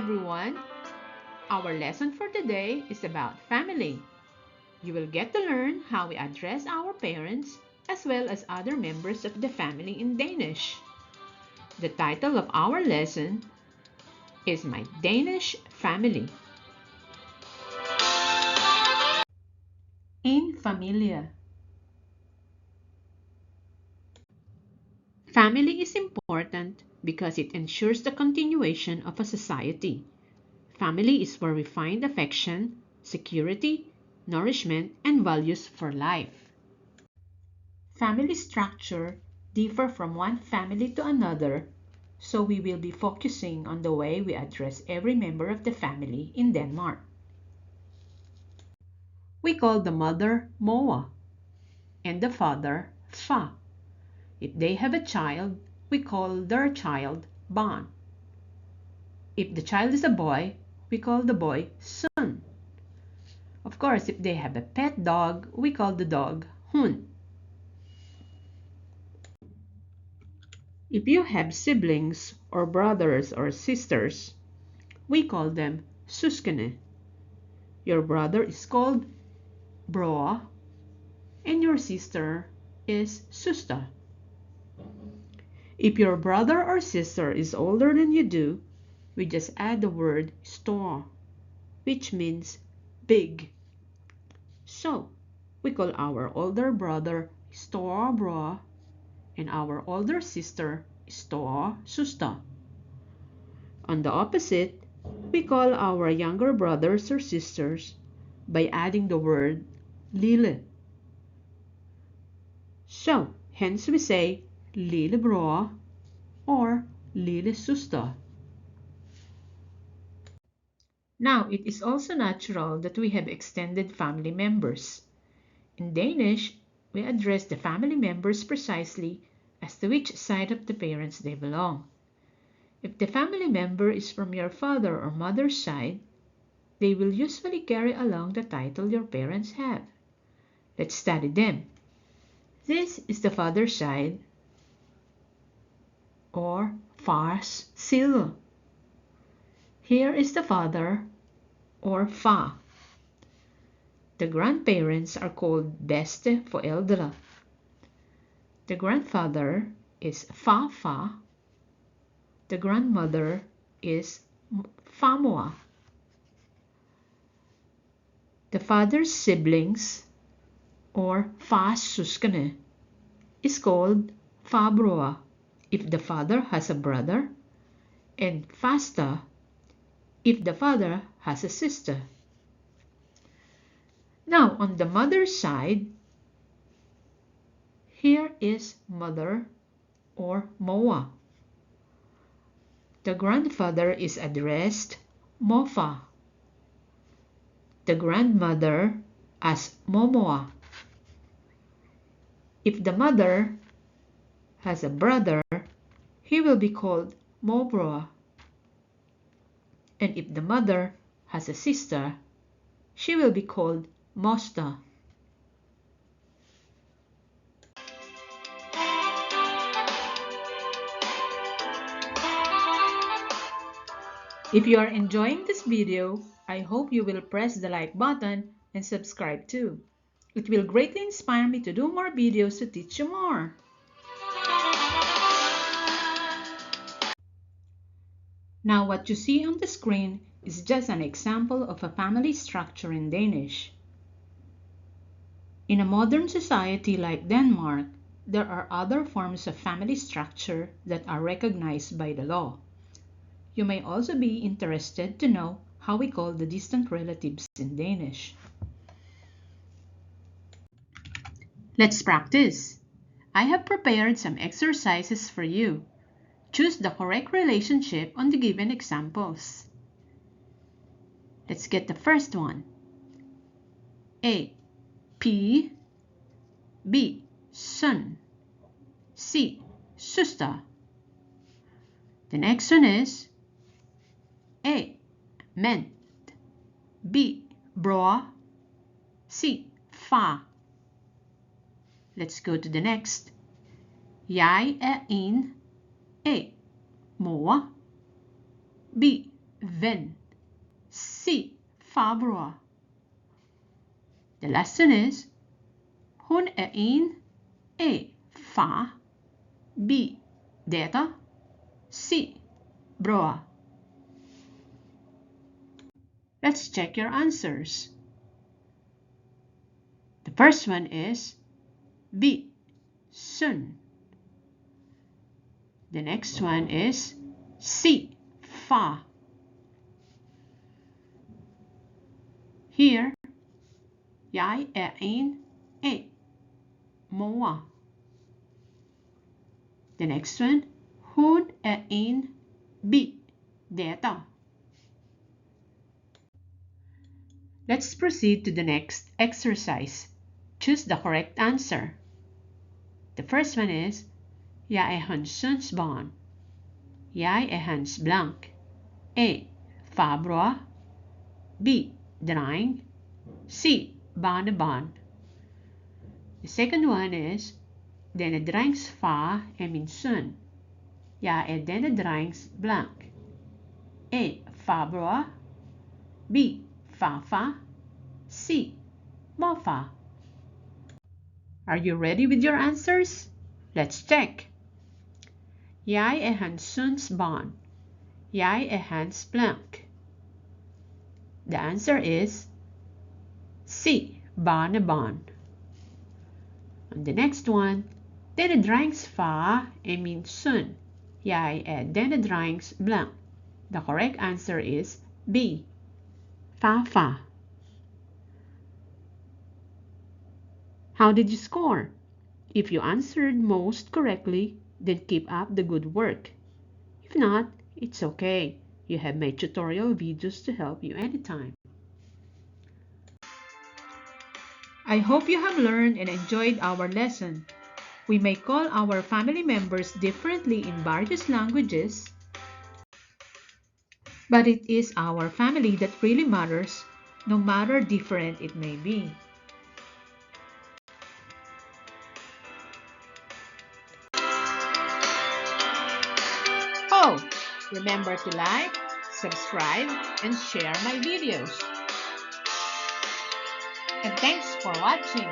everyone! Our lesson for today is about family. You will get to learn how we address our parents as well as other members of the family in Danish. The title of our lesson is My Danish Family. In familia. Family is important because it ensures the continuation of a society. Family is where we find affection, security, nourishment, and values for life. Family structure differ from one family to another, so we will be focusing on the way we address every member of the family in Denmark. We call the mother Moa and the father Fa. If they have a child, we call their child Ban. If the child is a boy, we call the boy Son. Of course, if they have a pet dog, we call the dog Hun. If you have siblings or brothers or sisters, we call them Søskende. Your brother is called Broa and your sister is Søster. If your brother or sister is older than you do, we just add the word stor, which means big. So, we call our older brother Storebror and our older sister Storesøster. On the opposite, we call our younger brothers or sisters by adding the word lille. So, hence we say lillebror or lillesøster. Now, it is also natural that we have extended family members. In Danish, we address the family members precisely as to which side of the parents they belong. If the family member is from your father or mother's side, they will usually carry along the title your parents have. Let's study them. This is the father's side, or fars side. Here is the father, or fa. The grandparents are called besteforældre. The grandfather is farfar. The grandmother is farmor. The father's siblings, or fars søskende, is called farbror if the father has a brother, and faster if the father has a sister. Now, on the mother's side, here is mother or Moa. The grandfather is addressed Mofa. The grandmother as Momoa. If the mother has a brother, he will be called Mobroa. And if the mother has a sister, she will be called Mosta. If you are enjoying this video, I hope you will press the like button and subscribe too. It will greatly inspire me to do more videos to teach you more. Now what you see on the screen is just an example of a family structure in Danish. In a modern society like Denmark, there are other forms of family structure that are recognized by the law. You may also be interested to know how we call the distant relatives in Danish. Let's practice. I have prepared some exercises for you. Choose the correct relationship on the given examples. Let's get the first one. A. P. B. Son. C. Søster. The next one is A. Ment. B. Bror. C. Far. Let's go to the next. Jeg en. A. Mor. B. vin. C. Fa bra. The lesson is Hon är en A. Fa. B. Detta. C. Bra. Let's check your answers. The first one is B. Sun. The next one is C. Fa. Here, jeg er en A. Mor. The next one, hun er en B. Datter. Let's proceed to the next exercise. Choose the correct answer. The first one is, jeg er hans søns barn. Jeg er hans blank. A. Farbror. B. Dreng. C. Barnebarn. The second one is, denne drengs far er min søn. Jeg er denne drengs blank. A. Farbror. B. Farfar. C. Morfar. Are you ready with your answers? Let's check. Jeg er hans søns barn. Jeg er hans blank. The answer is C. Barnebarn. And the next one, denne drengs far er min søn. Jeg er denne drengs blank. The correct answer is B. Farfar. How did you score? If you answered most correctly, then keep up the good work. If not, it's okay. You have my tutorial videos to help you anytime. I hope you have learned and enjoyed our lesson. We may call our family members differently in various languages, but it is our family that really matters, no matter different it may be. Oh, remember to like, subscribe, and share my videos. And thanks for watching.